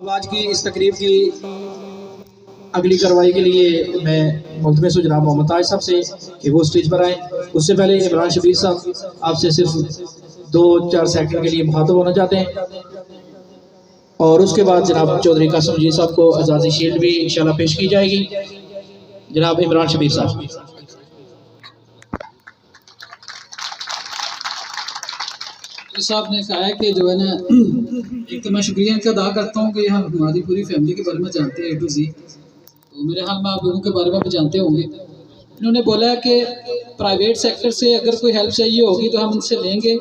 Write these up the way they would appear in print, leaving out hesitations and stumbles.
अब आज की इस तकरीब की अगली कार्रवाई के लिए मैं मुल्तमस हूँ जनाब मोहम्मद ताज साहब से कि वो स्टेज पर आए। उससे पहले इमरान शबीर साहब आपसे सिर्फ 2-4 सेकंड के लिए मुखातब होना चाहते हैं, और उसके बाद जनाब चौधरी कासिम जी साहब को आज़ादी शील्ड भी इंशाल्लाह पेश की जाएगी। जनाब इमरान शबीर साहब। साहब ने कहा है कि जो है ना, एक तो मैं शुक्रिया इनका अदा करता हूँ कि हम हमारी पूरी फैमिली के बारे में जानते हैं A to Z। तो मेरे हाल में आप लोगों के बारे में भी जानते होंगे। इन्होंने बोला है कि प्राइवेट सेक्टर से अगर कोई हेल्प चाहिए होगी तो हम इनसे लेंगे।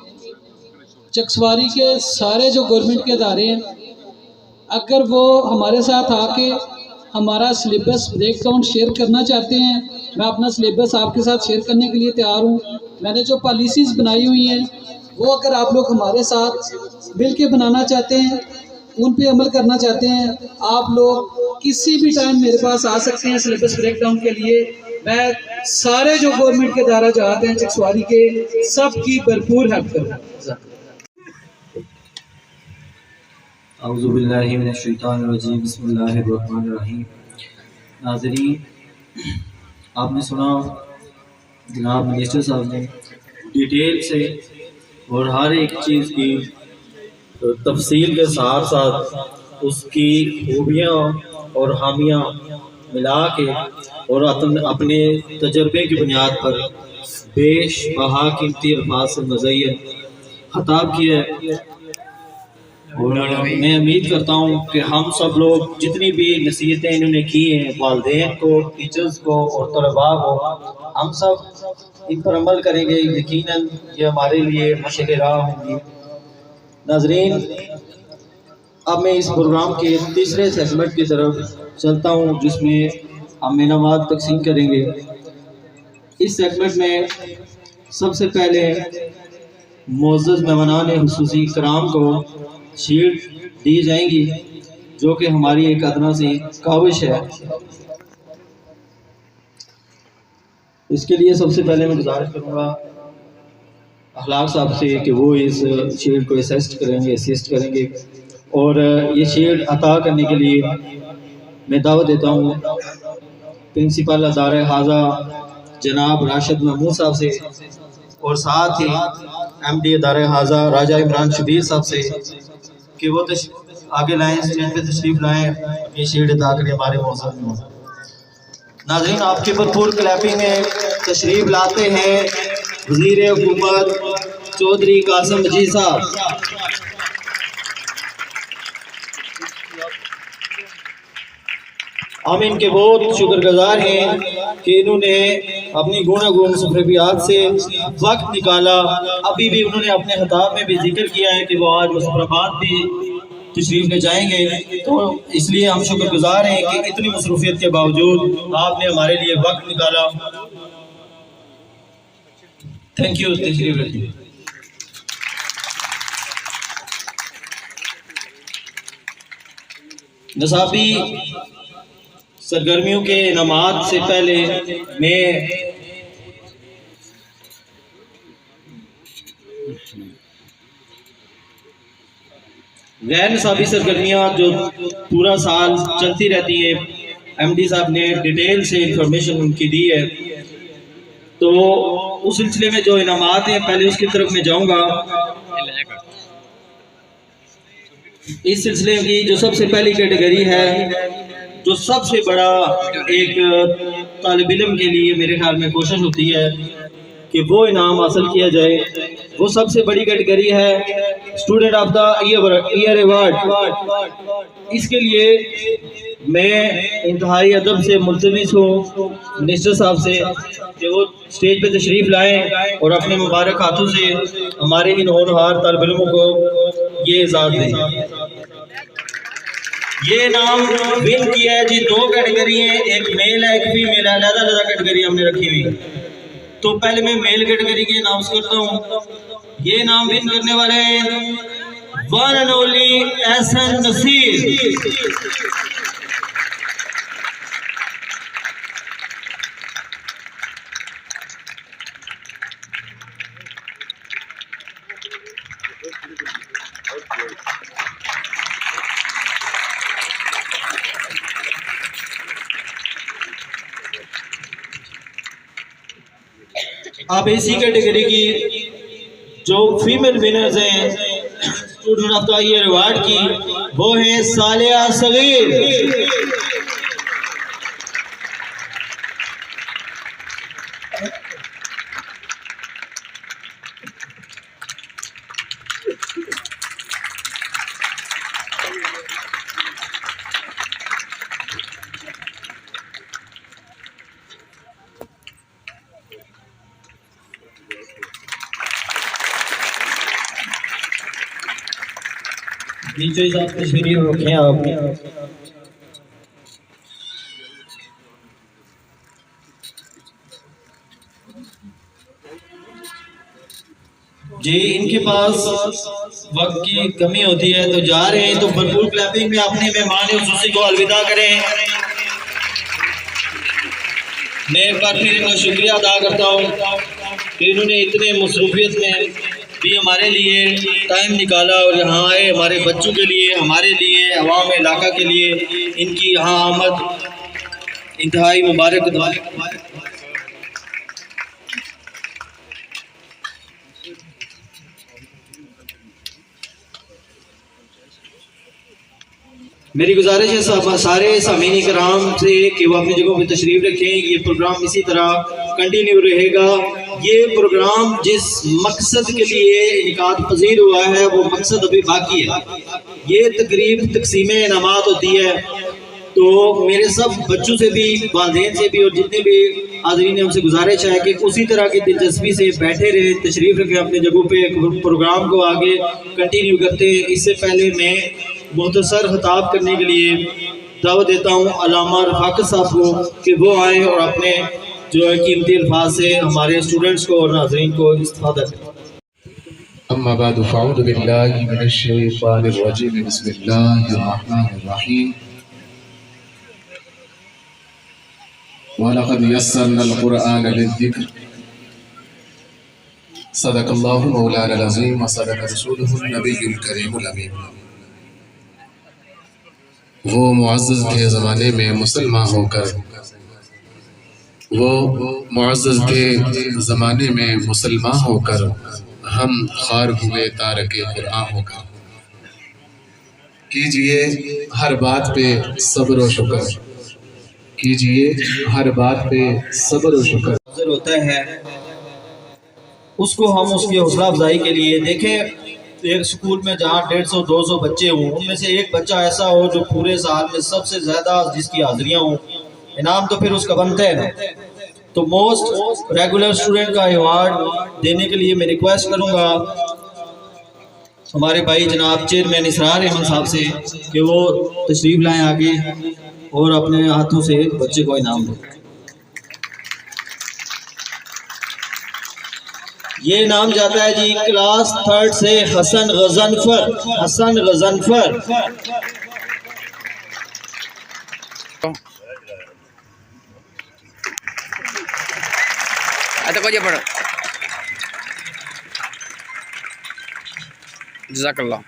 चकसवारी के सारे जो गवर्नमेंट के अदारे हैं, अगर वो हमारे साथ आके हमारा सिलेबस ब्रेकडाउन शेयर करना चाहते हैं, मैं अपना सिलेबस आपके साथ शेयर करने के लिए तैयार हूँ। मैंने जो पॉलिसीज़ बनाई हुई हैं वो अगर आप लोग हमारे साथ मिल के बनाना चाहते हैं, उन पे अमल करना चाहते हैं, आप लोग किसी भी टाइम मेरे पास आ सकते हैं सिलेबस ब्रेकडाउन के लिए। मैं सारे जो गवर्नमेंट के दायरा जाते हैं चकसवारी के, सब की भरपूर हेल्प करूँगा। औज़ुबिल्लाहि मिनश्शैतानिर्रजीम, बिस्मिल्लाहिर्रहमानिर्रहीम। नाज़रीन, आपने सुना जनाब मिनिस्टर साहब ने डिटेल से और हर एक चीज़ की तफसील के साथ साथ उसकी खूबियाँ और खामियाँ मिला के और अपने तजर्बे की बुनियाद पर बेश बहा कीमती अल्फाज से मज़य्यन खिताब किया है। और मैं उम्मीद करता हूँ कि हम सब लोग जितनी भी नसीहतें इन्होंने की हैं, वालिदैन को, टीचर्स को और तलबा को, हम सब इन पर अमल करेंगे। यकीनन ये हमारे लिए मशअल राह होंगी। नाज़रीन, अब मैं इस प्रोग्राम के तीसरे सेगमेंट की तरफ चलता हूँ, जिसमें हम इनामात तकसीम करेंगे। इस सेगमेंट में सबसे पहले मुअज़्ज़ज़ मेहमानान खुसूसी कराम को शील्ड दी जाएंगी, जो कि हमारी एक अदना सी काविश है। इसके लिए सबसे पहले मैं गुजारिश करूँगा अखलाक साहब से कि वो इस शील्ड को असिस्ट करेंगे और ये शील्ड अता करने के लिए मैं दावत देता हूँ प्रिंसिपल अदारे हाजा जनाब राशिद महमूद साहब से, और साथ ही MD अदारे हाजा राजा इमरान शबीर साहब से कि वो आगे लाएँ, स्टेज पे तशरीफ लाएँ, ये शील्ड अदा करें हमारे मौजूद में। नाज़रीन, आपकी भरपूर क्लैपिंग में तशरीफ लाते हैं वज़ीर हुकूमत चौधरी कासिम जी साहब। हम इनके बहुत शुक्रगुजार हैं कि इन्होंने अपनी गुनागुन सफरबियात से वक्त निकाला। अभी भी उन्होंने अपने खिताब में भी जिक्र किया है कि वो आज मुज़फ़्फ़राबाद भी तशरीफ ले जाएंगे, तो इसलिए हम शुक्रगुजार हैं कि इतनी मसरूफियत के बावजूद आपने हमारे लिए वक्त निकाला। Thank you. तशरीफ रखिए। निसाबी सरगर्मियों के इनामात से पहले मैं गैर निसाबी सरगर्मियाँ जो पूरा साल चलती रहती है, MD साहब ने डिटेल से इंफॉर्मेशन उनकी दी है, तो उस सिलसिले में जो इनामात हैं पहले उसकी तरफ मैं जाऊंगा। इस सिलसिले की जो सबसे पहली कैटेगरी है, जो सबसे बड़ा एक तालिब इल्म के लिए मेरे ख्याल में कोशिश होती है कि वो इनाम हासिल किया जाए, वो सबसे बड़ी कैटेगरी है student of the year award. इसके लिए मैं इंतहाई अदब से मुल्तमिस हूँ मिनिस्टर साहब से कि वो स्टेज पे तशरीफ़ लाएं और अपने मुबारक हाथों से हमारे इन होनहार तालिब इल्मों को ये एजाज़ दें। ये नाम विन किया है जी, 2 कैटेगरी है, एक मेल है, एक फीमेल है, अलग-अलग कैटेगरी हमने रखी हुई। तो पहले मैं मेल कैटेगरी के अनाउंस करता हूँ। ये नाम विन करने वाले हैं one and only Ehsan Naseer. अब इसी कैटेगरी की जो फीमेल विनर्स हैं student of the year award की, वो हैं सालिया सगीर। नीचे साहब तस्वीर रखें आप। जी इनके पास वक्त की कमी होती है तो जा रहे हैं, तो भरपूर क्लैपिंग में अपने मेहमान खुसूसी को अलविदा करें। मैं एक बार फिर इनका शुक्रिया अदा करता हूँ कि इन्होंने इतने मसरूफियत में भी हमारे लिए टाइम निकाला और यहाँ आए, हमारे बच्चों के लिए, हमारे लिए, अवाम इलाका के लिए इनकी यहाँ आमद इंतहाई मुबारक। मेरी गुजारिश है सारे सामीन कराम से कि वो अपनी जगहों पर तशरीफ रखें। ये प्रोग्राम इसी तरह कंटिन्यू रहेगा। ये प्रोग्राम जिस मकसद के लिए इनकाद पजीर हुआ है वो मकसद अभी बाकी है। ये तकरीब तकसीम इनामात होती है, तो मेरे सब बच्चों से भी, वालिदैन से भी और जितने भी हाज़रीन हमसे गुजारिश है कि उसी तरह की दिलचस्पी से बैठे रहे, तशरीफ रखें अपनी जगहों पे, प्रोग्राम को आगे कंटिन्यू करते हैं। इससे पहले मैं मुख्तसर खिताब करने के लिए दावत देता हूँ अल्लामा रफ़ाक़त साहब को कि वो आए और अपने जो है कीमती अल्फाज से हमारे स्टूडेंट्स को और नाज़रीन को इस्तिफ़ादा करें। अम्मा बाद फ़अऊज़ु बिल्लाहि मिनश्शैतानिर रजीम, बिस्मिल्लाहिर रहमानिर रहीम। वलक़द यस्सरनल क़ुरआन लिज़्ज़िक्र। सदक़ल्लाहु मौलाना अज़ीम व सदक़ रसूलुहुन नबियुल करीमुल अमीन। वो मुअज़्ज़ज़ थे ज़माने में मुसलमान होकर, वो मुअज़्ज़ज़ थे ज़माने में मुसलमान होकर, हम ख़ार हुए तारके क़ुरआन होकर। कीजिए हर बात पे सब्र व शुक्र, कीजिए हर बात पे सब्र व शुक्र होता है उसको हम उसकी हौसला अफजाई के लिए देखें। एक स्कूल में जहाँ 150-200 बच्चे हों, उनमें से एक बच्चा ऐसा हो जो पूरे साल में सबसे ज़्यादा जिसकी हाजिरियाँ हों, इनाम तो फिर उसका बनता है ना। तो मोस्ट रेगुलर स्टूडेंट का अवार्ड देने के लिए मैं रिक्वेस्ट करूँगा हमारे भाई जनाब चेयरमैन इसरार अहमद साहब से कि वो तशरीफ़ लाएँ आगे और अपने हाथों से बच्चे को इनाम दें। ये नाम जाता है जी क्लास 3rd से हसन गज़नफर। हसन गज़नफर पढ़ो। जज़ाकल्लाह।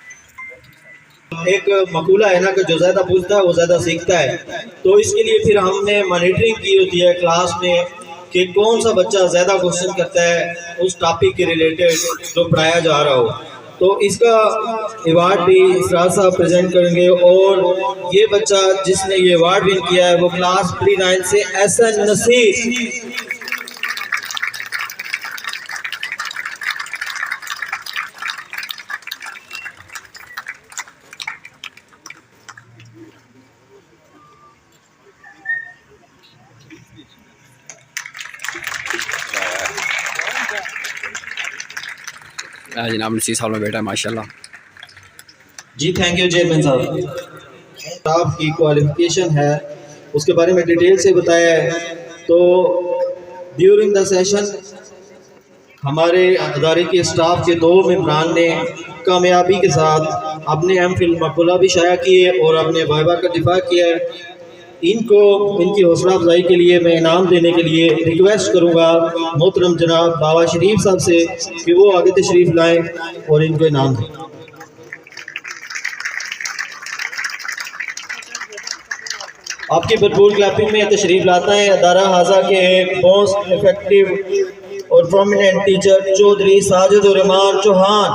एक मकूला है ना कि जो ज़्यादा पूछता है वो ज़्यादा सीखता है, तो इसके लिए फिर हमने मॉनिटरिंग की होती है क्लास में कि कौन सा बच्चा ज़्यादा क्वेश्चन करता है उस टॉपिक के रिलेटेड जो पढ़ाया जा रहा हो। तो इसका अवार्ड भी इसरार साहब प्रेजेंट करेंगे। और ये बच्चा जिसने ये अवार्ड विन किया है वो क्लास 3-9 से एहसन नसीर। जनाब 29 साल में बेटा है माशाल्लाह। जी थैंक यू चेयरमैन साहब। स्टाफ की क्वालिफिकेशन है उसके बारे में डिटेल से बताया है। तो ड्यूरिंग द सेशन हमारे अदारे के स्टाफ के 2 मेंबरान ने कामयाबी के साथ अपने एमफिल मकबूला भी शाया किए और अपने वाइवा का दिफा किया है। इनको इनकी हौसला अफजाई के लिए मैं इनाम देने के लिए रिक्वेस्ट करूंगा मोहतरम जनाब बाबा शरीफ साहब से कि वो आगे तशरीफ़ लाएं और इनको इनाम दें। आपकी भरपूर क्लैपिंग में तशरीफ़ लाता है अदारा हाजा के मोस्ट इफेक्टिव और प्रोमिनेंट टीचर चौधरी साजिद उर रहमान चौहान।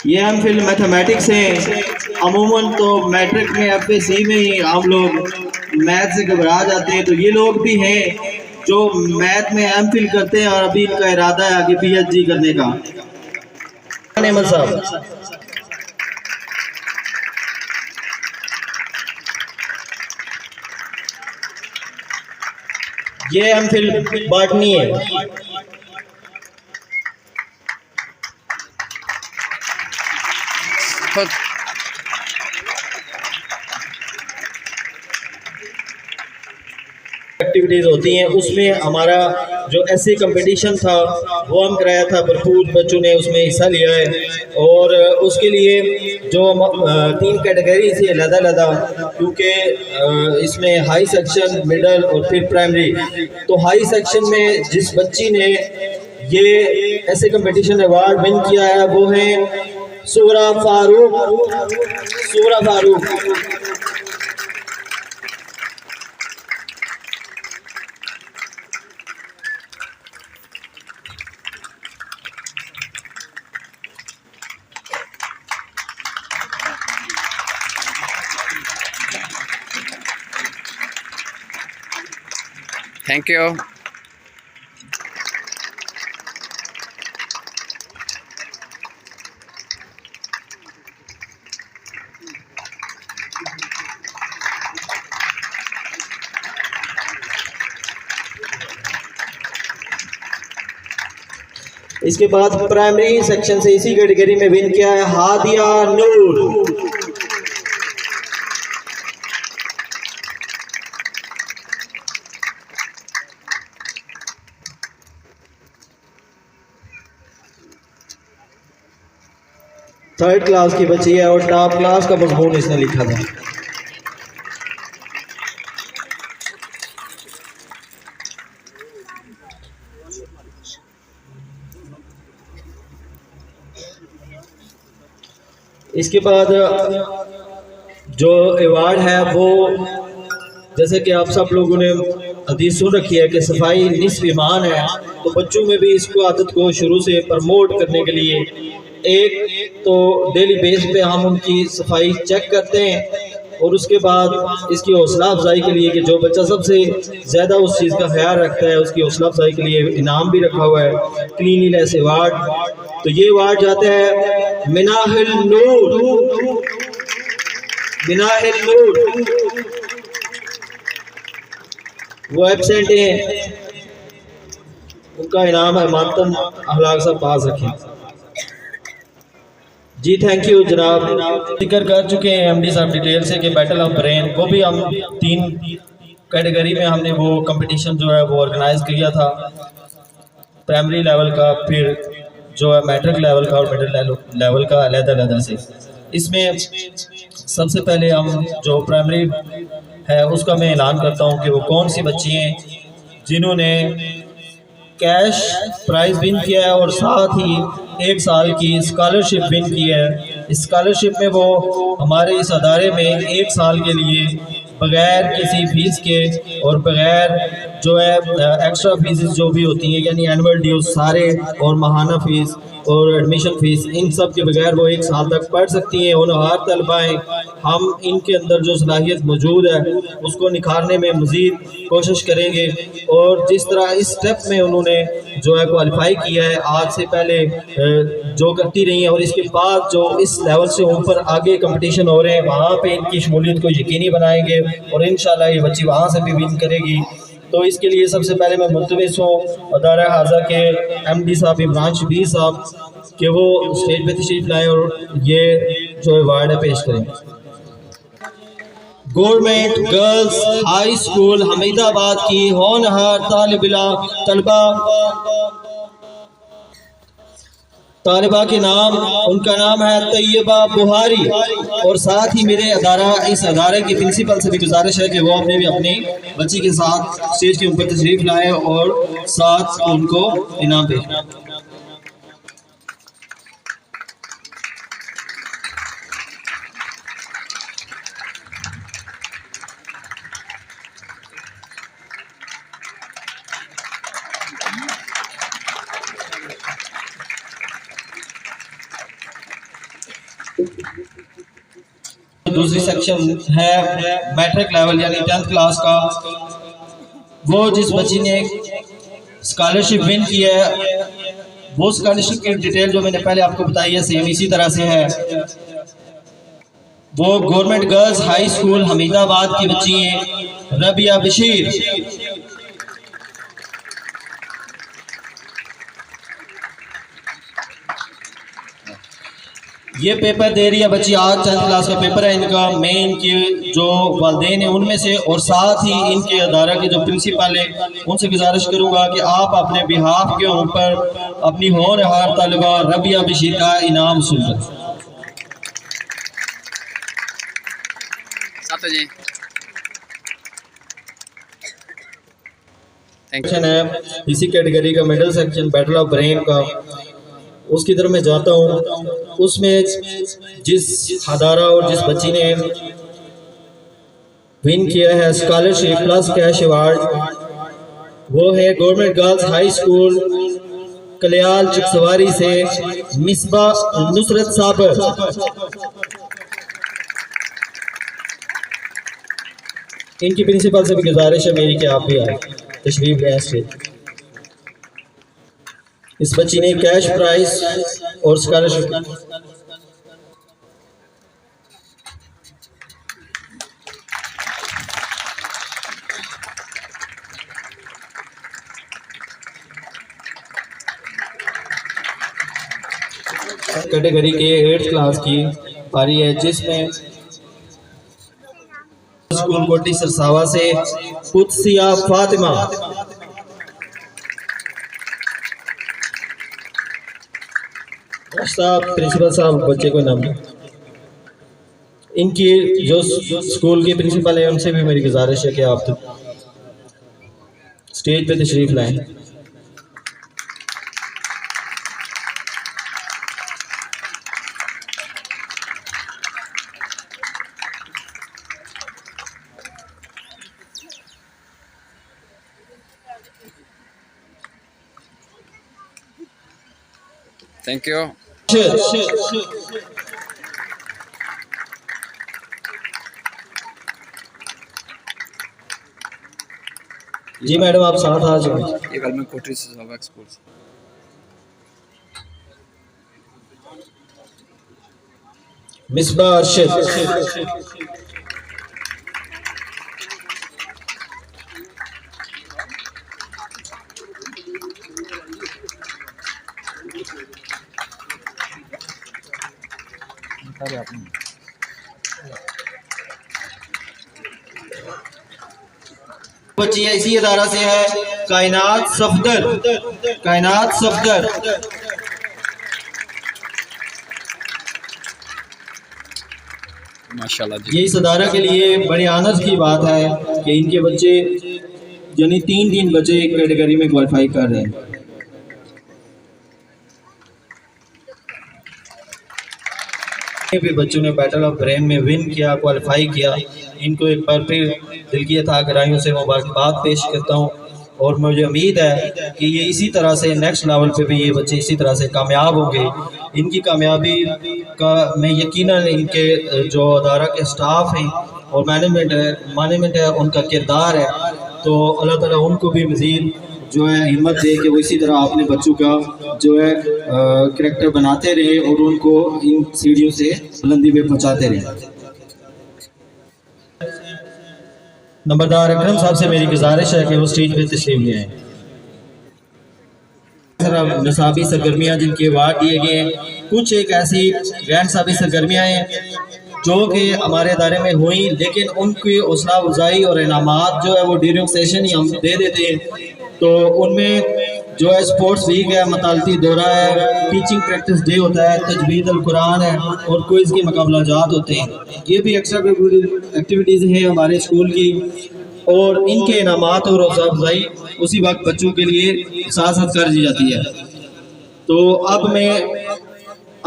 ये हम फिर मैथमेटिक्स हैं। अमूमन तो मैट्रिक में FAC में ही हम लोग मैथ से घबरा जाते हैं, तो ये लोग भी हैं जो मैथ में MPhil करते हैं और अभी इनका इरादा है आगे PhD करने का। अहमद साहब, ये MPhil बॉटनी है। एक्टिविटीज़ होती हैं, उसमें हमारा जो ऐसे कंपटीशन था वो हम कराया था, भरपूर बच्चों ने उसमें हिस्सा लिया है। और उसके लिए जो 3 कैटेगरी से अलग-अलग, क्योंकि इसमें हाई सेक्शन, मिडल और फिर प्राइमरी। तो हाई सेक्शन में जिस बच्ची ने ये ऐसे कंपटीशन अवार्ड विन किया है वो है सुगरा फारूक। Thank you. इसके बाद प्राइमरी सेक्शन से इसी कैटेगरी में विन किया है हादिया नूर। थर्ड क्लास की बच्ची है और टॉप क्लास का मजमून इसने लिखा था। इसके बाद जो अवार्ड है वो, जैसे कि आप सब लोगों ने हदीस सुन रखी है कि सफाई निस्फ ईमान है, तो बच्चों में भी इसको आदत को शुरू से प्रमोट करने के लिए एक तो डेली बेस पे हम उनकी सफाई चेक करते हैं, और उसके बाद इसकी हौसला अफजाई के लिए कि जो बच्चा सबसे ज़्यादा उस चीज़ का ख्याल रखता है उसकी हौसला अफजाई के लिए इनाम भी रखा हुआ है, क्लीनिनेस अवार्ड। तो ये अवार्ड जाता है मिनाहिल नूर। वो एब्सेंट हैं, उनका इनाम है मातम अखलाक साहब पास रखें। जी थैंक यू जनाब। जिक्र कर चुके हैं MD साहब डिटेल से कि बैटल ऑफ ब्रेन, वो भी हम 3 कैटेगरी में हमने वो कंपटीशन जो है वो ऑर्गेनाइज किया था, प्राइमरी लेवल का, फिर जो है मैट्रिक लेवल का और मिडिल लेवल का अलग-अलग से। इसमें सबसे पहले हम जो प्राइमरी है उसका मैं ऐलान करता हूँ कि वो कौन सी बच्ची हैं जिन्होंने कैश प्राइज़ विन किया है और साथ ही 1 साल की स्कॉलरशिप विन की है। स्कॉलरशिप में वो हमारे इस अदारे में 1 साल के लिए बग़ैर किसी फीस के और बग़ैर जो है एक्स्ट्रा फीस जो भी होती हैं, यानी एनुअल ड्यूज सारे और माहाना फ़ीस और एडमिशन फ़ीस, इन सब के बगैर वो 1 साल तक पढ़ सकती हैं। उन हर तलबाएँ हम इनके अंदर जो सलाहियत मौजूद है उसको निखारने में मज़ीद कोशिश करेंगे। और जिस तरह इस स्टेप में उन्होंने जो है क्वालिफाई किया है आज से पहले जो करती रही हैं, और इसके बाद जो इस लेवल से ऊपर आगे कंपटीशन हो रहे हैं वहाँ पे इनकी शमूलियत को यकीनी बनाएंगे और इंशाल्लाह ये बच्ची वहाँ से भी विन करेगी। तो इसके लिए सबसे पहले मैं मुल्तमिस हूँ अदारा हाजा के MD साहब इमरान शबीर साहब कि वो स्टेज पे तशरीफ लाएँ और ये जो अवार्ड है पेश करें। गवर्नमेंट गर्ल्स हाई स्कूल हमीदाबाद की होनहार तालिबा के नाम, उनका नाम है तैयबा बुहारी। और साथ ही मेरे इस अदारे के प्रिंसिपल से भी गुजारिश है कि वो अपने भी अपनी बच्ची के साथ स्टेज के ऊपर तशरीफ लाए और साथ उनको इनाम दें। दूसरी सेक्शन है मैट्रिक लेवल यानी 10th क्लास का, वो जिस बच्ची ने स्कॉलरशिप विन की है, वो स्कॉलरशिप की डिटेल जो मैंने पहले आपको बताई है सेम इसी तरह से है। वो गवर्नमेंट गर्ल्स हाई स्कूल हमीदाबाद की बच्ची हैं रबिया बशीर। ये पेपर दे रही है बच्ची, आज 10th क्लास का पेपर है इनका। मैं इनके जो वालिदैन हैं उनमें से और साथ ही इनके अदारा के जो प्रिंसिपल है उनसे गुजारिश करूंगा कि आप अपने बिहाफ के ऊपर अपनी होनहार तलबा रबिया बशीर का इनाम सुन सेक्शन है इसी कैटेगरी का middle section battle of brain का, उसकी तरफ मैं जाता हूँ। उसमें जिस अदारा और जिस बच्ची ने विन किया है स्कॉलरशिप प्लस कैश अवार्ड, वो है government girls high school Kaliyal Chiksawari से मिसबा नुसरत साबर। इनकी प्रिंसिपल से भी गुजारिश है मेरी कि आप भी आए, तशरीफ लें स्टेज। इस बच्ची ने कैश प्राइज और स्कॉलरशिप कैटेगरी के 8th क्लास की पारी है, जिसमें स्कूल कोटी सरसावा से कुत्सिया फातिमा। साहब प्रिंसिपल साहब बच्चे को नाम, इनकी जो स्कूल के प्रिंसिपल है उनसे भी मेरी गुजारिश है कि आप तो स्टेज पे तशरीफ लाएं। Thank you. जी मैडम आप साथ आ जाओ। ये कल में कोटरी से स्कूल से मिसबा अरशद। बच्ची है इसी अदारा से है कायनात सफदर। कायनात सफदर माशाल्लाह जी। ये इस अदारा के लिए बड़े आनंद की बात है कि इनके बच्चे यानी 3 बच्चे एक कैटेगरी में क्वालिफाई कर रहे हैं। भी बच्चों ने बैटल ऑफ ब्रेन में विन किया, क्वालिफाई किया। इनको एक बार फिर दिल की अता गहराइयों से मुबारकबाद पेश करता हूँ और मुझे उम्मीद है कि ये इसी तरह से नेक्स्ट लेवल पे भी ये बच्चे इसी तरह से कामयाब होंगे। इनकी कामयाबी का मैं यकीनन इनके जो अदारा के स्टाफ हैं और मैनेजमेंट है उनका किरदार है, तो अल्लाह ताला उनको भी मज़ीद जो है हिम्मत दे कि वो इसी तरह अपने बच्चों का जो है करैक्टर बनाते रहे और उनको इन सीढ़ियों से बुलंदी पे पहुंचाते रहे। नंबरदार अकरम साहब से मेरी गुजारिश है कि वो स्टेज पे तशरीफ ले आए। निसाबी सरगर्मियाँ जिनके अवार्ड दिए गए हैं, कुछ एक ऐसी गैर निसाबी सरगर्मियाँ हैं जो कि हमारे अदारे में हुई, लेकिन उनकी हौसला अफजाई और इनामात जो है वो ड्यूरिंग सेशन ही हम दे देते हैं। तो उनमें जो है स्पोर्ट्स वीक है, मतालती दौरा है, टीचिंग प्रैक्टिस डे होता है, तजवीद अल कुरान है और क्विज़ के मुकाबला जात होते हैं। ये भी एक्स्ट्रा एक्टिविटीज़ हैं हमारे स्कूल की, और इनके इनामात और हौसला अफजाई उसी वक्त बच्चों के लिए साथ साथ कर दी जाती है। तो अब मैं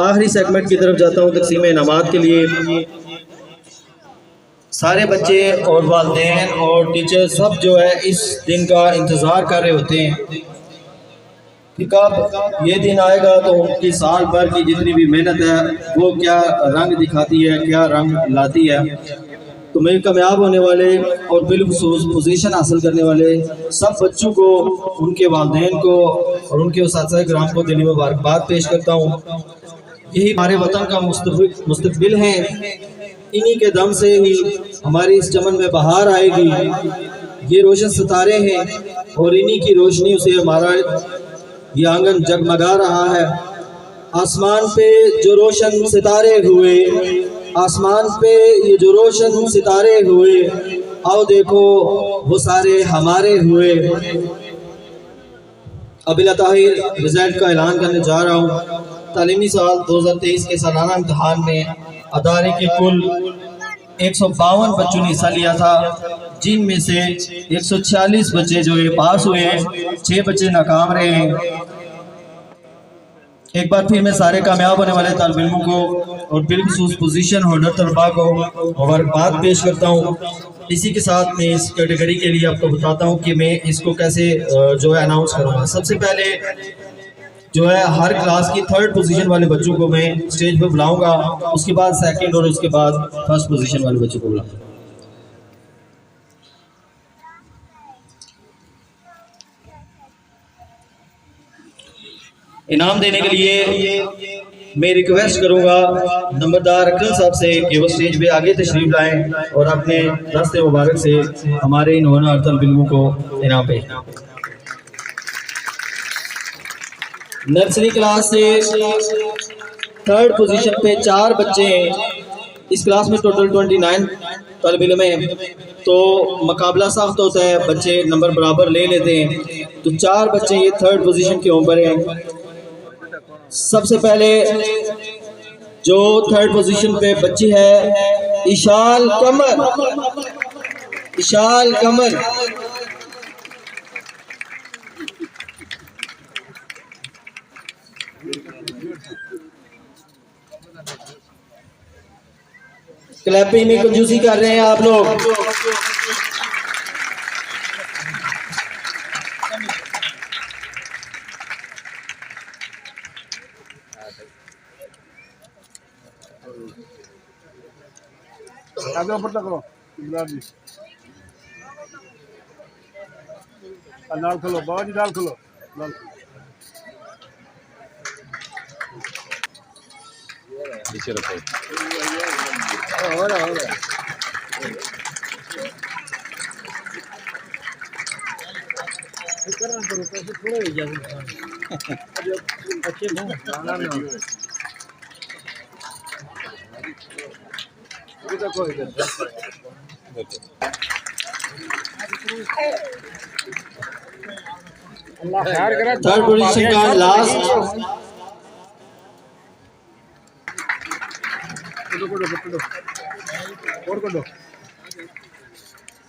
आखिरी सेगमेंट की तरफ जाता हूँ तकसीम इनामात के लिए। सारे बच्चे और वालिदैन और टीचर सब जो है इस दिन का इंतज़ार कर रहे होते हैं कि कब ये दिन आएगा तो उनकी साल भर की जितनी भी मेहनत है वो क्या रंग दिखाती है, क्या रंग लाती है। तो मेरे कामयाब होने वाले और बिलखुसूस पोजीशन हासिल करने वाले सब बच्चों को, उनके वालिदैन को और उनके उस्ताद किराम को दिली मुबारकबाद पेश करता हूँ। यही हमारे वतन का मुस्तकबिल है, इन्हीं के दम से ही हमारी इस चमन में बहार आएगी। ये रोशन सितारे हैं और इन्हीं की रोशनी से हमारा ये आंगन जगमगा रहा है। आसमान पे जो रोशन सितारे हुए, आसमान पे ये जो रोशन सितारे हुए, आओ देखो वो सारे हमारे हुए। अबिला ताहिर रिजल्ट का ऐलान करने जा रहा हूँ। तालीमी साल 2023 के सालाना इम्तहान में अदारे के कुल 152 बच्चों ने हिस्सा लिया था, जिनमें से 146 बच्चे जो है पास हुए हैं, 6 बच्चे नाकाम रहे हैं। एक बार फिर मैं सारे कामयाब होने वाले तालिब इल्मों को और बिलखुसूस पोजीशन होल्डर तलबा को मुबारकबाद पेश करता हूँ। इसी के साथ मैं इस कैटेगरी के लिए आपको बताता हूँ कि मैं इसको कैसे जो है अनाउंस करूँगा। सबसे पहले जो है हर क्लास की 3rd पोजीशन वाले बच्चों को मैं स्टेज पर बुलाऊंगा, उसके बाद 2nd और उसके बाद 1st पोजीशन वाले बच्चों को बुलाऊंगा। इनाम देने के लिए मैं रिक्वेस्ट करूंगा नंबरदार अकरम साहब से कि वो स्टेज पे आगे तशरीफ लाएं और अपने दस्ते मुबारक से हमारे इन होनहार तलब इल्मों को इनाम पे। नर्सरी क्लास से 3rd पोजीशन पे 4 बच्चे हैं। इस क्लास में टोटल 29 तलब इल्म हैं, तो मुकाबला सख्त होता है, बच्चे नंबर बराबर ले लेते हैं। तो 4 बच्चे ये 3rd पोजीशन के ऊपर हैं। सबसे पहले जो 3rd पोजीशन पे बच्ची है इशाल कमर, इशाल कमर। क्लैपिंग में कंजूसी कर रहे हैं आप लोग। आगे ऊपर तक करो इमरान जी, नाल खोलो बाबा जी, नाल खोलो नाल। पीछे रखो। हो रहा करना करो पैसे थोड़े हो जाए अच्छे ना अल्लाह खैर करे। 3rd पोजीशन का लास्ट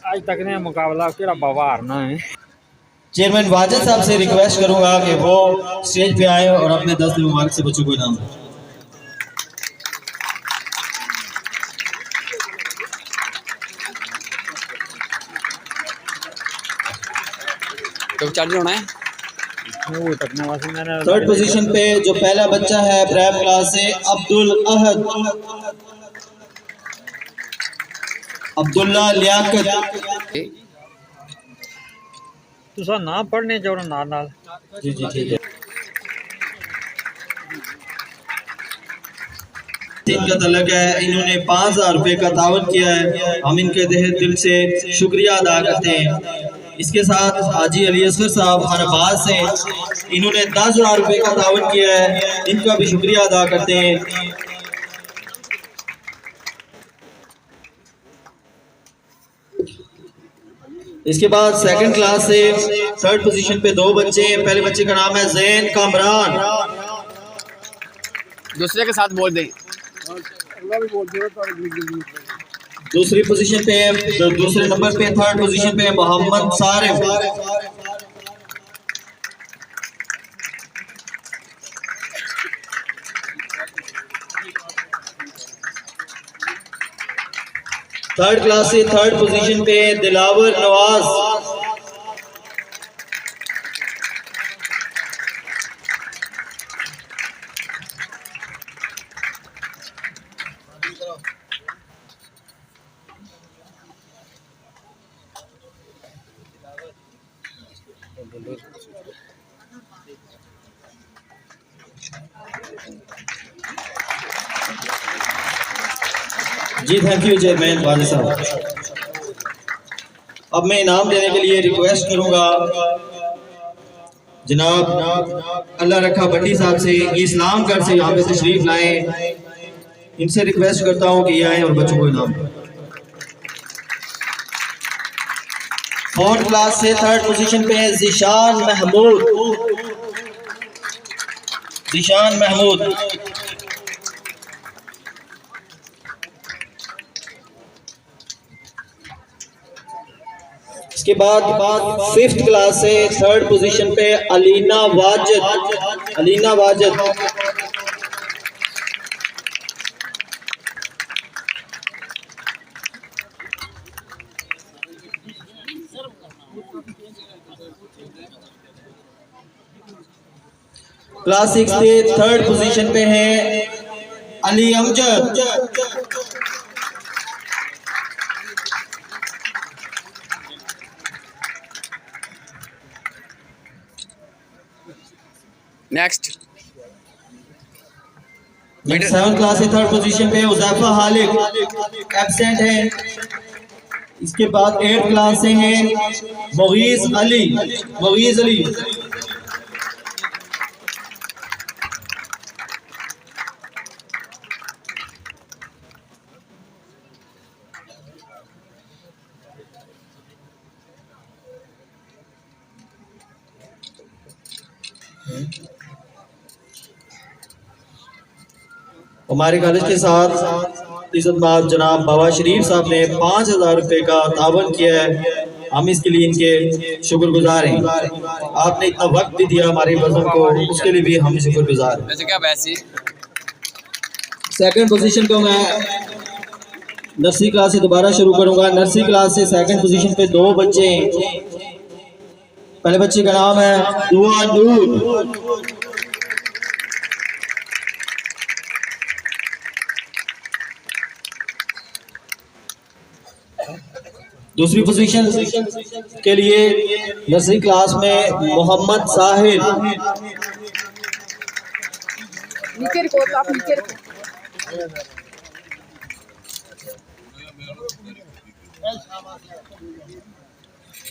आज तक ने मुकाबला केड़ा बाबा हारना है। चेयरमैन वाजिद साहब से रिक्वेस्ट करूंगा कि वो स्टेज पे आए और अपने 10 मुबारक से बच्चों को इनाम दें। तो चार्ज होना है। 3rd पोजीशन पे जो पहला बच्चा है प्रेप क्लास से अब्दुल अहद, अब्दुल्ला लियाकत। तुसा नाम पढ़ने जाओ नाल नाल। जी जी ठीक है। इनका तलक है, इन्होंने 5000 रुपये का तावन किया है, हम इनके दिल से शुक्रिया अदा करते हैं। इसके साथ हाजी अली असगर साहब हरबाज से, इन्होंने 10,000 रुपये का तावन किया है, इनका भी शुक्रिया अदा करते हैं। इसके बाद 2nd क्लास से 3rd पोजीशन पे 2 बच्चे हैं। पहले बच्चे का नाम है जैन कामरान, दूसरे के साथ बोल दें। दूसरी पोजीशन पे दूसरे नंबर पे 3rd पोजीशन पे मोहम्मद सारिफ। थर्ड क्लास से 3rd पोजीशन पे दिलावर नवाज। जी थैंक यू चेयरमैन वाले साहब। अब मैं इनाम देने के लिए रिक्वेस्ट करूंगा जनाब अल्लाह रखा भट्टी साहब से, इस्लामगढ़ से यहाँ पे तशरीफ लाएं। इनसे रिक्वेस्ट करता हूँ कि ये आए और बच्चों को इनाम दें। 4th क्लास से 3rd पोजीशन पे है ज़ीशान महमूद। ज़ीशान महमूद। इसके बाद 5th क्लास से 3rd पोजीशन पे अलीना वाजिद। अलीना वाजिद। क्लास 6 से 3rd पोजीशन पे है Ali Amjad. Next 7th class से 3rd पोजीशन पे उज़ैफा हालिक एब्सेंट है। इसके बाद 8th क्लास से है मुगीज़ अली। मुगीज़ अली। हमारे कॉलेज के साथ इज़्ज़तमाब जनाब बाबा शरीफ साहब ने 5000 रुपये का तावन किया है। हम इसके लिए इनके शुक्रगुजार हैं। आपने इतना वक्त भी दिया हमारे वज़न को, उसके लिए भी हम शुक्रगुजार हैं। वैसे क्या वैसी 2nd पोजीशन को मैं नर्सरी क्लास से दोबारा शुरू करूंगा। नर्सरी क्लास से 2nd पोजीशन पे 2 बच्चे हैं। पहले बच्चे का नाम है दुआ नूर। दूसरी पोजीशन के लिए नर्सरी क्लास में मोहम्मद साहिल। नीचे रखो, आप नीचे रखो।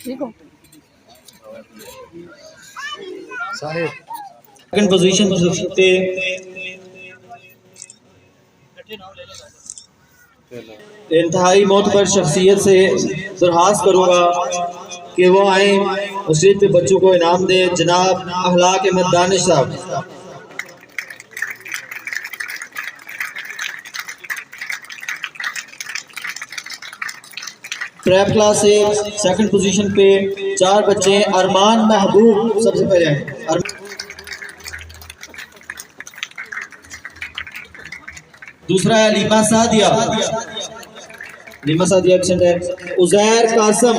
देखो सेकंड पोजीशन पे इंतहाई मोतबर शख्सियत से दरख्वास्त करूंगा कि वो आए और स्टेज पे बच्चों को इनाम दे। जनाब अखलाक अहमद दानिश साहब। प्रेप क्लास से 2nd पोजीशन पे 4 बच्चे। अरमान महबूब सबसे पहले हैं। दूसरा है Lima Sadia. Lima Sadia absent है। उजैर कासम।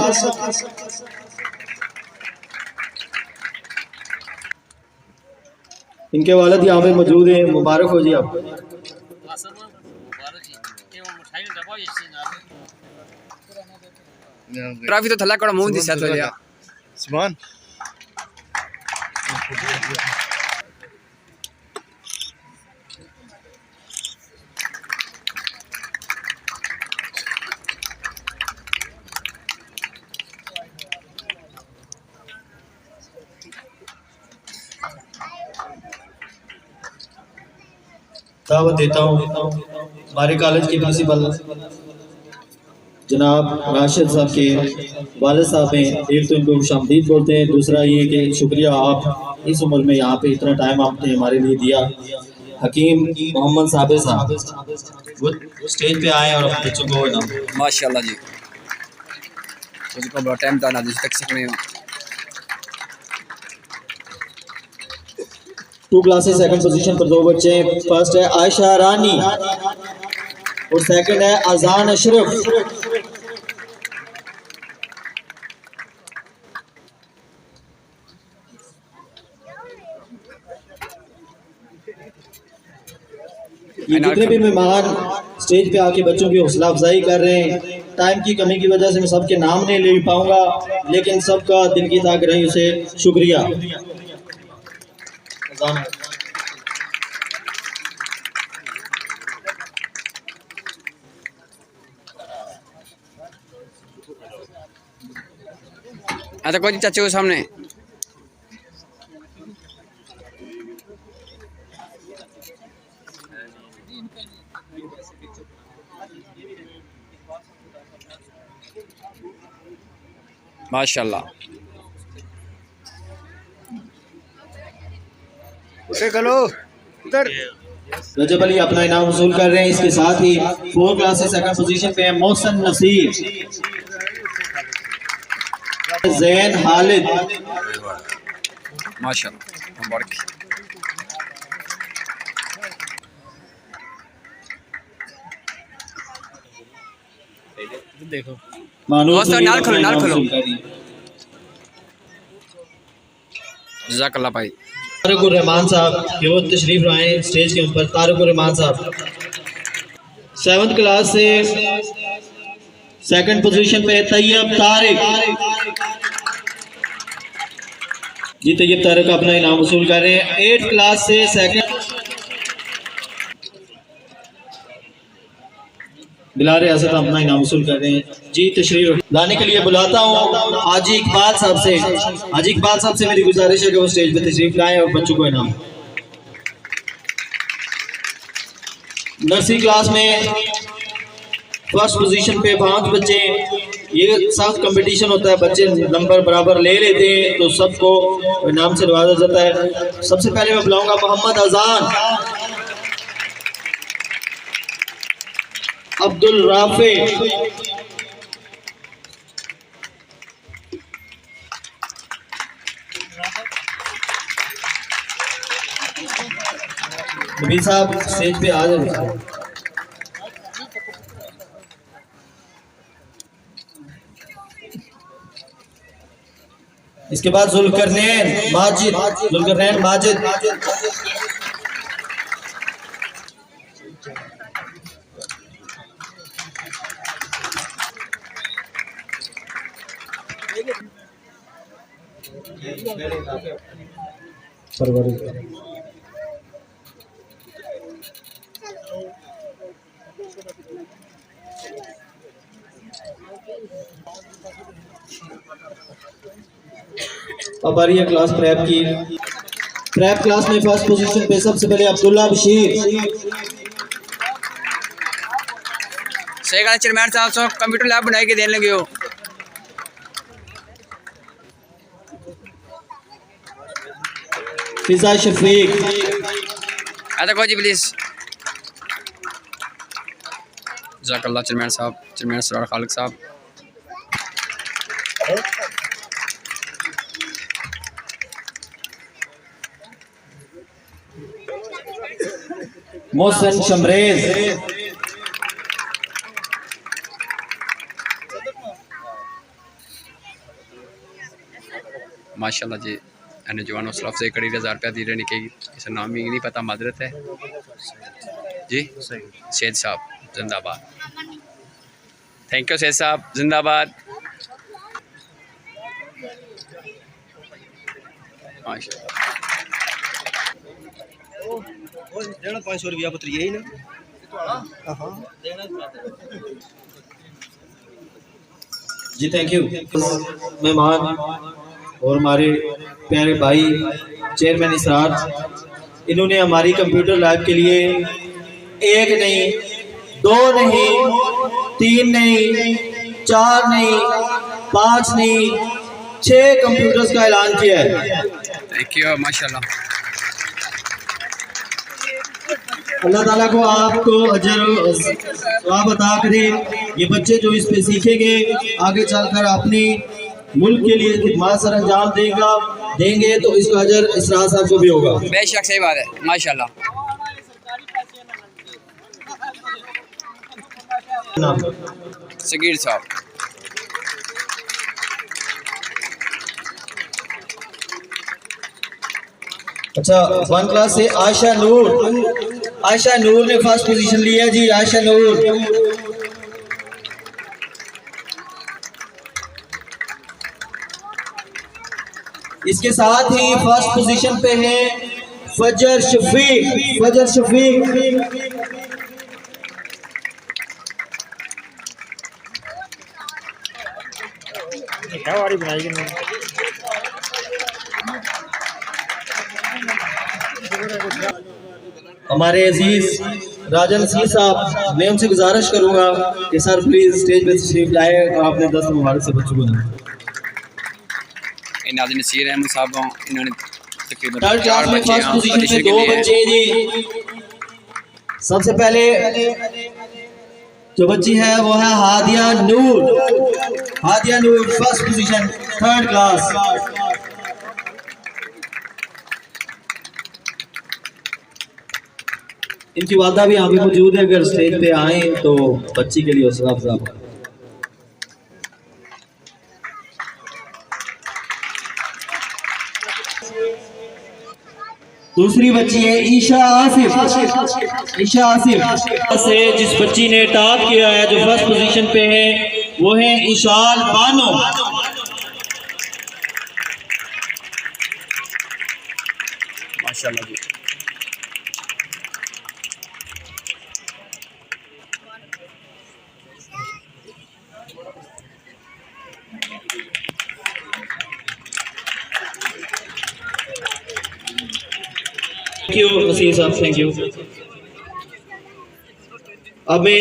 इनके वालिद यहाँ पे मौजूद हैं। मुबारक हो जी आप। ट्रॉफी तो थल्ला कड़ा मुंह दिसा तो लिया सुभान दावत देता हूँ हमारे कॉलेज के प्रिंसिपल जनाब राशिद साहब के वालिद साहब हैं। एक तो इनको खुशामदीद बोलते हैं, दूसरा ये कि शुक्रिया आप इस उम्र में यहाँ पे इतना टाइम आपने हमारे लिए दिया। हकीम मोहम्मद साबिर साहब वो स्टेज पे आए और अपने बच्चों को इनाम दें। माशाल्लाह जी, उसको बड़ा टाइम था ना जिस तक सीखने में। 2 क्लासेस 2nd पोजीशन पर 2 बच्चे हैं। फर्स्ट है आयशा रानी और 2nd है अजान अशरफ। ये जितने भी मेहमान स्टेज पे आके बच्चों की हौसला अफजाई कर रहे हैं, टाइम की कमी की वजह से मैं सबके नाम नहीं ले पाऊंगा, लेकिन सबका दिल की ताक रही उसे शुक्रिया। अच्छा कोई चाचे के सामने माशाल्लाह। रजब अली अपना इनाम वसूल कर रहे हैं। इसके साथ ही 4 क्लास से सेकंड पोजीशन पे है मोहसन नसीर, जैन हालिद, माशाल्लाह मुबारक। देखो नाल खोलो जज़ाकल्लाह भाई। तारिकुर रहमान साहब जो तशरीफ लाए स्टेज के ऊपर। तारिकुर रहमान साहब 7th क्लास से सेकंड पोजीशन पे तैयब तारिक जी। तैयब तारिक अपना इनाम वसूल कर रहे हैं। 8th क्लास से सेकंड बिलाल रियासत अपना इनाम वसूल कर रहे हैं जी। तशरीफ लाने के लिए बुलाता हूँ हाजी इकबाल साहब से। हाजी इकबाल साहब से मेरी गुजारिश है कि वो स्टेज पे तशरीफ लाएं और बच्चों को इनाम। नर्सरी क्लास में फर्स्ट पोजीशन पे 5 बच्चे। ये साथ कंपटीशन होता है, बच्चे नंबर बराबर ले लेते हैं तो सबको इनाम से नवाजा जाता है। सबसे पहले मैं बुलाऊंगा मोहम्मद अजान, अब्दुल राफे, नबी साहब स्टेज पे आ जाए। इसके बाद जुल्करनैन माजिद अब आ रही है क्लास प्रेप की। प्रेप क्लास में फर्स्ट पोजीशन पे सबसे पहले अब्दुल्ला बशीर। सही गल चेयरमैन साहब कंप्यूटर लैब बनाई के देने लगे हो। फिजा शफीक, आता कोई जी प्लीज। जज़ाकल्लाह चेयरमैन साहब, चेयरमैन सरार खालिक साहब। मोहसन शमरेज, माशाल्लाह जी। नौजवान हौसला अफजाई कड़ी 1000 रुपया दी रहने की इस नाम ही नहीं पता, माजरत है जी। सैयद साहब जिंदाबाद। थैंक यू सैयद साहब जिंदाबाद। माशाल्लाह 500 रुपया पत्र यही ना। जी थैंक यू। मेहमान और हमारे प्यारे भाई चेयरमैन इसरार, इन्होंने हमारी कंप्यूटर लैब के लिए 1 नहीं 2 नहीं 3 नहीं 4 नहीं 5 नहीं 6 कंप्यूटर्स का ऐलान किया है। थैंक यू माशाल्लाह। अल्लाह ताला को आपको अजर सवाब अता करे। ये बच्चे जो इस पे सीखेंगे आगे चलकर अपनी मुल्क के लिए खिदमत सर अंजाम देंगे तो इसका अजर इसरार साहब को भी होगा। बेशक सही बात है माशाल्लाह। सगीर साहब, अच्छा 1 क्लास से आयशा नूर ने फर्स्ट पोजीशन लिया जी। आयशा नूर इसके साथ ही फर्स्ट पोजीशन पे है फजर शफीक। फजर शफीक क्या वारी बनाई कि नहीं? हमारे अजीज राजन सी साहब, मैं उनसे गुजारिश करूंगा कि सर प्लीज स्टेज पे तशरीफ लाए और आपने 10 मुबारक से बच्चों को दें। नाज़रीन नसीर अहमद साहब इन्होंने तकरीबन थर्ड क्लास में फर्स्ट पोजीशन पे 2 बच्चे जी। सबसे पहले जो बच्ची है वो है हादिया नूर। हादिया नूर फर्स्ट पोजीशन, थर्ड क्लास। इनकी वादा भी यहाँ पे मौजूद है, अगर स्टेज पे आए तो बच्ची के लिए हौसला अफजा। दूसरी बच्ची है ईशा आसिफ। ईशा आसिफ से जिस बच्ची ने टॉप किया है, जो फर्स्ट पोजीशन पे है, वो है इशाल बानो। माशाल्लाह जी। थैंक यू नसीर साहब, थैंक यू। अब मैं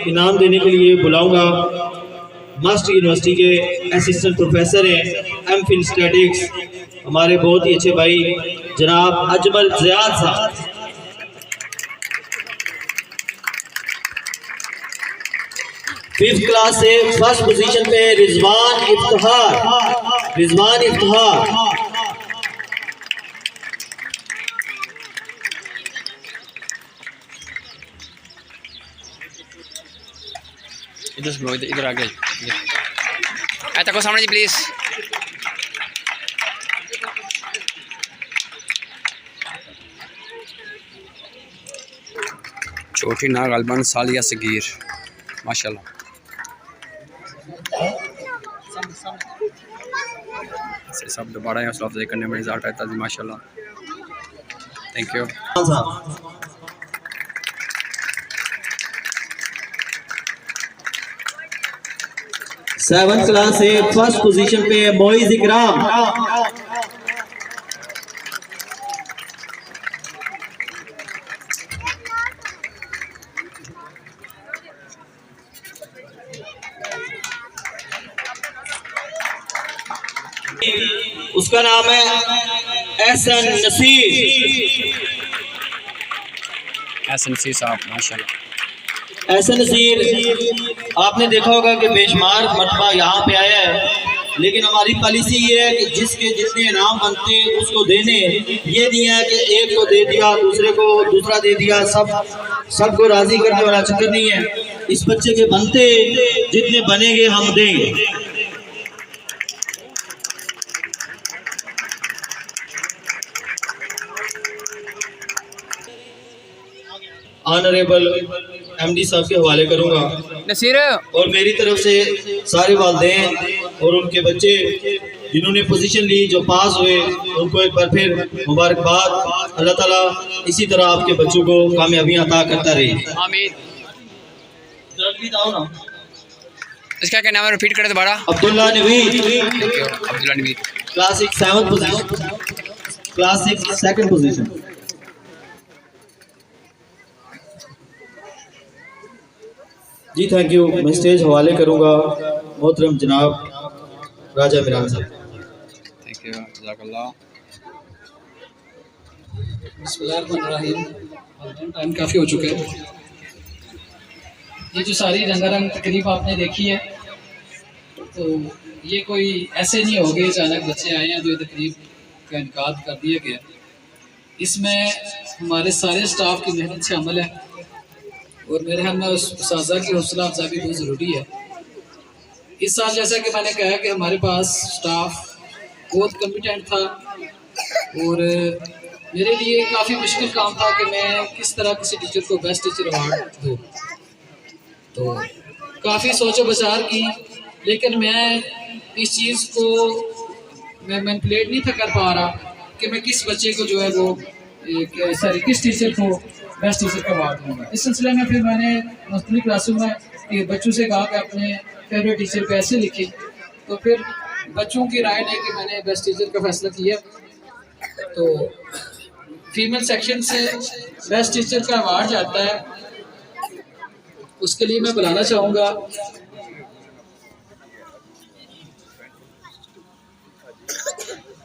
इनाम देने के लिए बुलाऊंगा मास्टर यूनिवर्सिटी के असिस्टेंट प्रोफेसर हैं एमफिल स्टैटिक्स, हमारे बहुत ही अच्छे भाई जनाब अजमल ज़ियाद साहब। फिफ्थ क्लास से फर्स्ट पोजीशन पे रिजवान इफ्तिखार। रिजवान इफ्तिखार इधर आ गए। ऐसा को सामने जी प्लीज। छोटी ना गलबन सालिया सगीर माशाल्लाह। सब दोबारा हौसला अफजाई करने में इजाज़त रहता है माशाल्लाह। Thank you. सेवंथ क्लास से फर्स्ट पोजीशन पे मोइज इकराम। उसका नाम है एहसन नसीर। एहसन नसीर साहब माशाल्लाह। एहसन नसीर आपने देखा होगा कि बेशुमार मरतबा यहाँ पे आया है, लेकिन हमारी पॉलिसी ये है कि जिसके जितने इनाम बनते हैं उसको देने। ये नहीं है कि एक को दे दिया, दूसरे को दूसरा दे दिया, सबको राजी करने वाला चक्कर नहीं है। इस बच्चे के बनते जितने बनेंगे हम देंगे। ऑनरेबल एमडी साहब के हवाले करूंगा नसीर। और मेरी तरफ से सारे वालिदैन और उनके बच्चे जिन्होंने पोजीशन ली, जो पास हुए, उनको एक बार फिर मुबारकबाद। अल्लाह ताला इसी तरह आपके बच्चों को कामयाबियां अता करता रहे। आमीन। इसका क्या नाम है, रिपीट करें दोबारा। Abdullah Naveed. Abdullah Naveed class 6 7th position, class 6 2nd position. जी थैंक यू। मैं स्टेज हवाले करूंगा मोहतरम जनाब राजा मिरान साहब। थैंक यू जज़ाकल्लाह। बिस्मिल्लाहिर्रहमानिर्रहीम। टाइम काफ़ी हो चुका है। ये जो सारी रंगारंग तकरीब आपने देखी है, तो ये कोई ऐसे नहीं हो गए अचानक बच्चे आए हैं जो तकरीब का इनकाद कर दिया गया। इसमें हमारे सारे स्टाफ की मेहनत शामिल है और मेरे ख्याल में उस साजा की हौसला अफजा भी बहुत ज़रूरी है। इस साल जैसा कि मैंने कहा कि हमारे पास स्टाफ बहुत कॉम्पिटेंट था और मेरे लिए काफ़ी मुश्किल काम था कि मैं किस तरह किसी टीचर को बेस्ट टीचर अवार्ड दूँ। तो काफ़ी सोचो विचार की, लेकिन मैं इस चीज़ को मैं मैनिपुलेट नहीं था कर पा रहा कि मैं किस बच्चे को जो है वो सॉरी किस टीचर को बेस्ट टीचर का अवार्ड दूँगा। इस सिलसिले में फिर मैंने मुख्तलिफ क्लासों में बच्चों से कहा कि अपने फेवरेट टीचर को ऐसे लिखें, तो फिर बच्चों की राय लेके मैंने बेस्ट टीचर का फैसला किया। तो फीमेल सेक्शन से बेस्ट टीचर का अवार्ड जाता है, उसके लिए मैं बुलाना चाहूँगा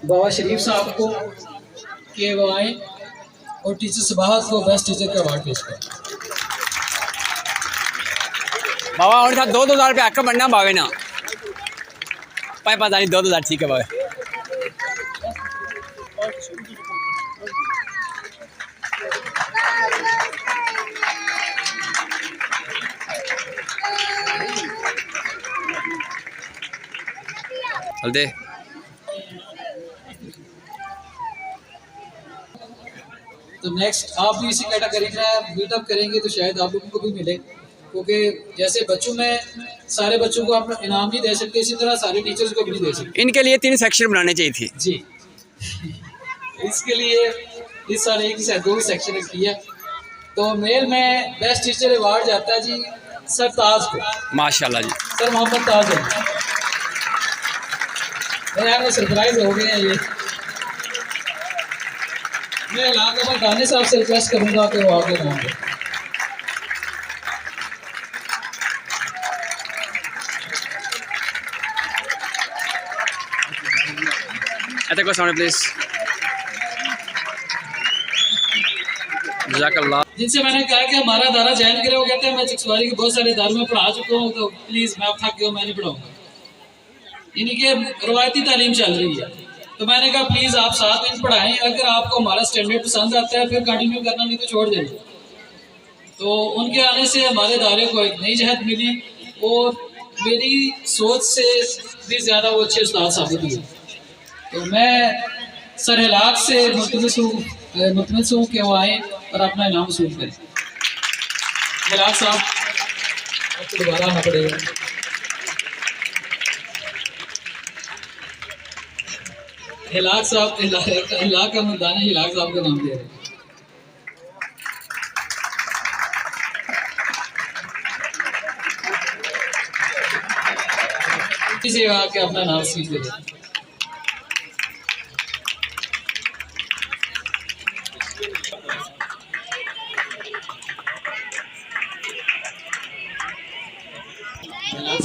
बाबा शरीफ साहब को कि वो आए और टीचर सबाहत को बेस्ट टीचर का अवार्ड पेश करें। बाबा और था 2,000 रुपये आकर बनना बावे ना पाए पता नहीं 2,000 ठीक है बावे। चल दे तो नेक्स्ट आप भी इसी कैटेगरी में मीटअप करेंगे तो शायद आप लोगों को भी मिले, क्योंकि जैसे बच्चों में सारे बच्चों को आप इनाम नहीं दे सकते, इसी तरह सारे टीचर्स को भी नहीं दे सकते। इनके लिए 3 सेक्शन बनाने चाहिए थी जी इसके लिए इस साल एक से 2 सेक्शन किया। तो मेल में बेस्ट टीचर अवार्ड जाता है जी सर ताज को, माशाल्लाह जी, सर मोहम्मद ताज है। मेरे सरप्राइज हो गए हैं ये। मैं इलाका में गाने साहब से रिक्वेस्ट करूंगा कि वो आगे नाम दें। को सामने प्लीज। जज़ाकल्लाह। जिनसे मैंने कहा कि हमारा दारा ज्वाइन करे, वो कहते हैं मैं चिक्सवाली के बहुत सारे दारों में पढ़ा चुका हूँ, तो प्लीज़ मैं आप थक गया, मैं नहीं पढ़ाऊँगा। यानी कि रवायती तालीम चल रही है, तो मैंने कहा प्लीज़ आप 7 दिन पढ़ाएं, अगर आपको हमारा स्टैंडर्ड पसंद आता है फिर कंटिन्यू करना, नहीं तो छोड़ देंगे। तो उनके आने से हमारे दायरे को एक नई जहत मिली और मेरी सोच से भी ज़्यादा वो अच्छे उस्ताद साबित हुए। तो मैं सर हिलाक से मुतमस हूँ कि वो आए और अपना इनाम वसूल करें। हिलाक साहब आपको दोबारा आना पड़ेगा। हिलाक साहब, हिलाक का मैदान है, हिलाक साहब का नाम दे रहे हैं। इसे आके अपना नाम सीख ले।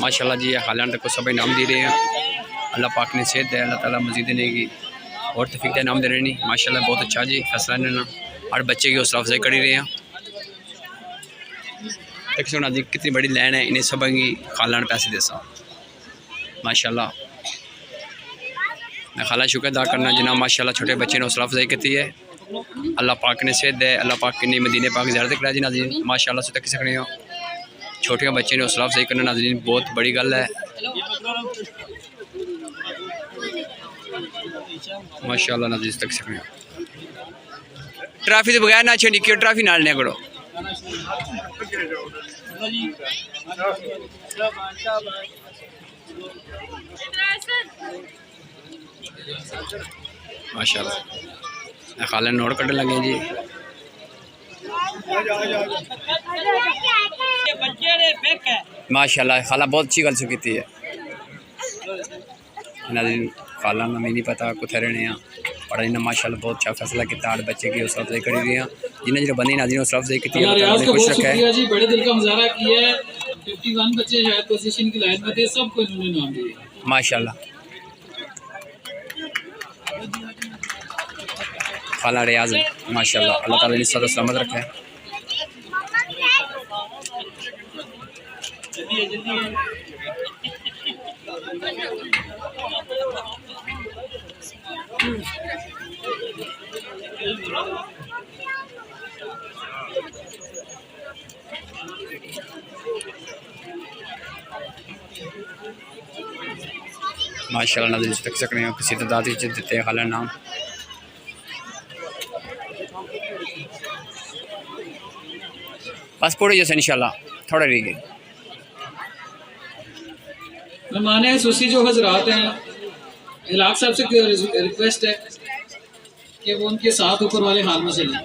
माशाल्लाह जी, हालांकि को सब इनाम दे रहे हैं। अल्लाह पाक ने सेहत है, अल्लाह ताला मजीद देने की और तौफीक दे, इनाम दे रहे नहीं। माशाल्लाह बहुत अच्छा जी फैसला लेना और बच्चे की हौसला अफजाई कर रहे हैं। देख सुना जी कितनी बड़ी लाइन है, इन्हें सब की खाला पैसे दे सा। माशाल्लाह मैं खाला शुक्र अदा करना जिन्हें माशाल्लाह छोटे बच्चे ने हौसला अफजाई की है। अल्लाह पाक ने सेहत है, अल्लाह पाक ने मदीने पाक ज़ियारत करा जी नाज़रीन। माशाल्लाह से तक सकने हो छोटे बच्चे ने हौसला अफजाई करना नाज़रीन बहुत बड़ी गल है। माशाल्लाह नाज़रीन तक सकने हो ट्रॉफी तो बगैर ना अच्छी निकी ट्रॉफी नाल ने करो। माशाल्लाह खाला नोट कटने लगे जी। माशाल्लाह खाला बहुत अच्छी गल की है। नाज़रीन खाला ना मैं नहीं पता कुत्थे रहने हैं पर इन्हें माशाल्लाह बहुत अच्छा फैसला किया। आठ बच्चे की हौसला अफजाई करी रही हैं जिन्हें जो बंदी नाज़रीन हौसला अफजाई की खुश रखा है जी। बड़े दिल का मुजाहरा किया है। 51 बच्चे शायद पोजीशन की लाइन में थे, सबको इन्होंने नाम दिया माशाल्लाह। खाला रियाज माशाल्लाह अल्लाह ताला ने सदा सलामत रखा है। माशाल्लाह नाज़रीन तक सकने हो किसी तादाद देते हैं खाला नाम। बस पूरे जैसे इंशाल्लाह थोड़ा रह गए। मेहमान सुसी जो हजरात हैं इलाक साहब से रिक्वेस्ट है कि वो उनके साथ ऊपर वाले हाल में चलें।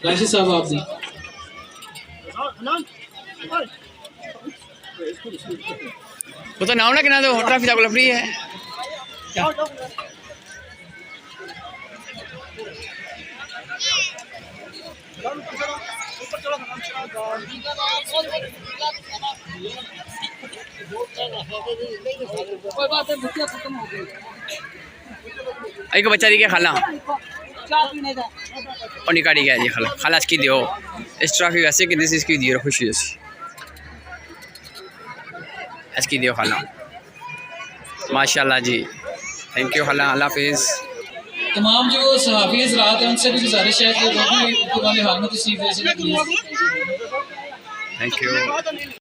राशिद साहब आप भी वो तो नाम ना किना दो ट्रैफिक जागो फ्री है क्या? एक बच्चा दी क्या खाला और निकाली गया जी खाला खाला इसकी दियो इस ट्रॉफी वैसे कि दिस इसकी दियो खुशी इसकी दियो खाला माशाल्लाह जी। थैंक यू खाला, अल्लाह हाफिज़। तमाम जो सहाफ़ी हज़रात हैं उनसे भी गुजारिश है कि वो भी ऊपर वाले हाल में तशरीफ़ ले सकें। Thank you.